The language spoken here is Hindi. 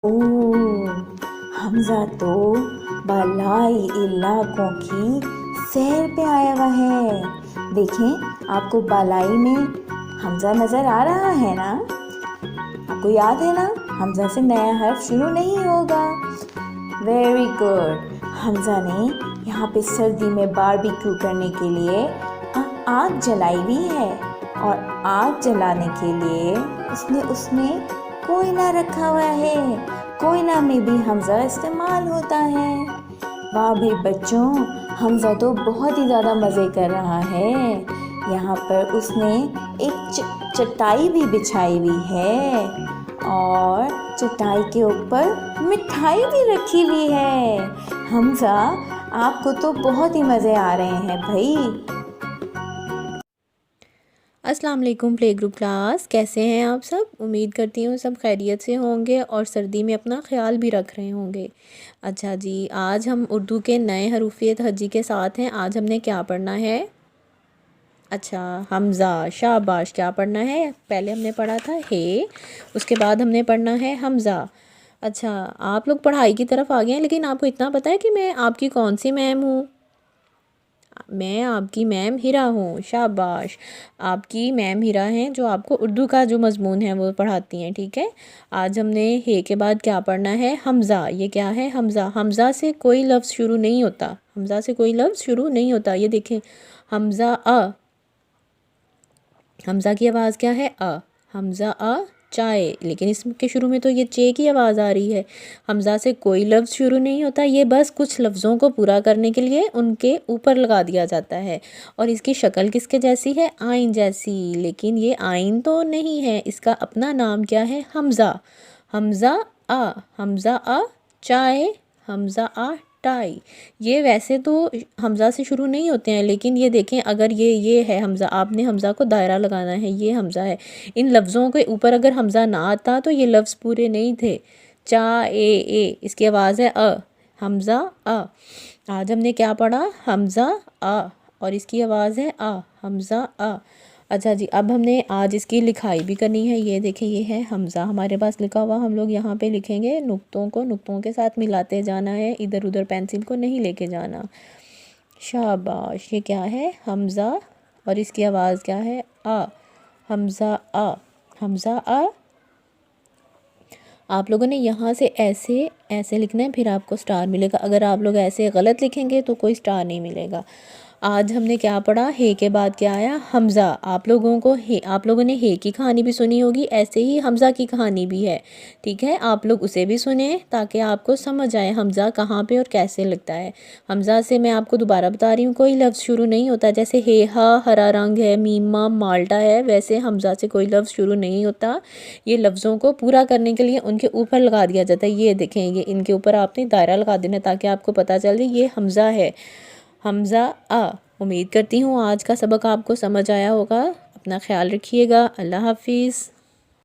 ओह, हमजा तो बालाई इलाकों की सैर पे आया हुआ है। देखें, आपको बालाई में हमजा नजर आ रहा है ना? आपको याद है ना, हमजा से नया हर्फ शुरू नहीं होगा। Very good. हमजा ने यहाँ पे सर्दी में बारबेक्यू करने के लिए आग जलाई हुई है, और आग जलाने के लिए उसने उसमें कोयला रखा हुआ है। कोयला में भी हमजा इस्तेमाल होता है। वाह भाई बच्चों, हमजा तो बहुत ही ज़्यादा मज़े कर रहा है। यहाँ पर उसने एक चटाई भी बिछाई हुई है, और चटाई के ऊपर मिठाई भी रखी हुई है। हमजा, आपको तो बहुत ही मज़े आ रहे हैं भाई। अस्सलाम वालेकुम प्ले ग्रुप क्लास, कैसे हैं आप सब? उम्मीद करती हूँ सब खैरियत से होंगे और सर्दी में अपना ख्याल भी रख रहे होंगे। अच्छा जी, आज हम उर्दू के नए हरूफियत हजी के साथ हैं। आज हमने क्या पढ़ना है? अच्छा, हमज़ा। शाबाश। क्या पढ़ना है? पहले हमने पढ़ा था हे, उसके बाद हमने पढ़ना है हमज़ा। अच्छा, आप लोग पढ़ाई की तरफ आ गए हैं, लेकिन आपको इतना पता है कि मैं आपकी कौन सी मैम हूँ? मैं आपकी मैम हिरा हूँ। शाबाश। आपकी मैम हिरा हैं, जो आपको उर्दू का जो मज़मून है वो पढ़ाती हैं। ठीक है। आज हमने हे के बाद क्या पढ़ना है? हमज़ा। ये क्या है? हमज़ा। हमज़ा से कोई लफ्ज़ शुरू नहीं होता। हमज़ा से कोई लफ्ज़ शुरू नहीं होता। ये देखें, हमज़ा अ। हमज़ा की आवाज़ क्या है? अ। हमज़ा अ चाय, लेकिन इसके शुरू में तो ये चे की आवाज़ आ रही है। हमज़ा से कोई लफ्ज़ शुरू नहीं होता। ये बस कुछ लफ्ज़ों को पूरा करने के लिए उनके ऊपर लगा दिया जाता है। और इसकी शक्ल किसके जैसी है? आइन जैसी। लेकिन ये आइन तो नहीं है, इसका अपना नाम क्या है? हमज़ा। हमज़ा आ। हमज़ा आ चाय। हमज़ा आ टाई। ये वैसे तो हमज़ा से शुरू नहीं होते हैं, लेकिन ये देखें, अगर ये है हमज़ा, आपने हमज़ा को दायरा लगाना है, ये हमज़ा है। इन लफ्ज़ों के ऊपर अगर हमज़ा ना आता तो ये लफ्ज़ पूरे नहीं थे। चा ए, इसकी आवाज़ है अ। हमज़ा अ। आज हमने क्या पढ़ा? हमज़ा आ, और इसकी आवाज़ है आ। हमज़ा आ। अच्छा जी, अब हमने आज इसकी लिखाई भी करनी है। ये देखें, ये है हमज़ा हमारे पास लिखा हुआ। हम लोग यहाँ पे लिखेंगे, नुक्तों को नुक्तों के साथ मिलाते जाना है, इधर उधर पेंसिल को नहीं लेके जाना। शाबाश। ये क्या है? हमज़ा, और इसकी आवाज़ क्या है? आ। हमज़ा आ। हमज़ा आ। आप लोगों ने यहाँ से ऐसे ऐसे लिखना है, फिर आपको स्टार मिलेगा। अगर आप लोग ऐसे गलत लिखेंगे तो कोई स्टार नहीं मिलेगा। आज हमने क्या पढ़ा? हे के बाद क्या आया? हमज़ा। आप लोगों ने हे की कहानी भी सुनी होगी, ऐसे ही हमज़ा की कहानी भी है। ठीक है, आप लोग उसे भी सुने ताकि आपको समझ आए हमज़ा कहाँ पे और कैसे लगता है। हमज़ा से मैं आपको दोबारा बता रही हूँ, कोई लफ्ज़ शुरू नहीं होता। जैसे हे हा हरा रंग है, मीमा माल्टा है, वैसे हमज़ा से कोई लफ्ज़ शुरू नहीं होता। ये लफ्ज़ों को पूरा करने के लिए उनके ऊपर लगा दिया जाता है। ये देखें, ये इनके ऊपर आपने दायरा लगा देना ताकि आपको पता चल जाए ये हमज़ा है। हमज़ा आ। उम्मीद करती हूँ आज का सबक आपको समझ आया होगा। अपना ख्याल रखिएगा। अल्लाह हाफिज़।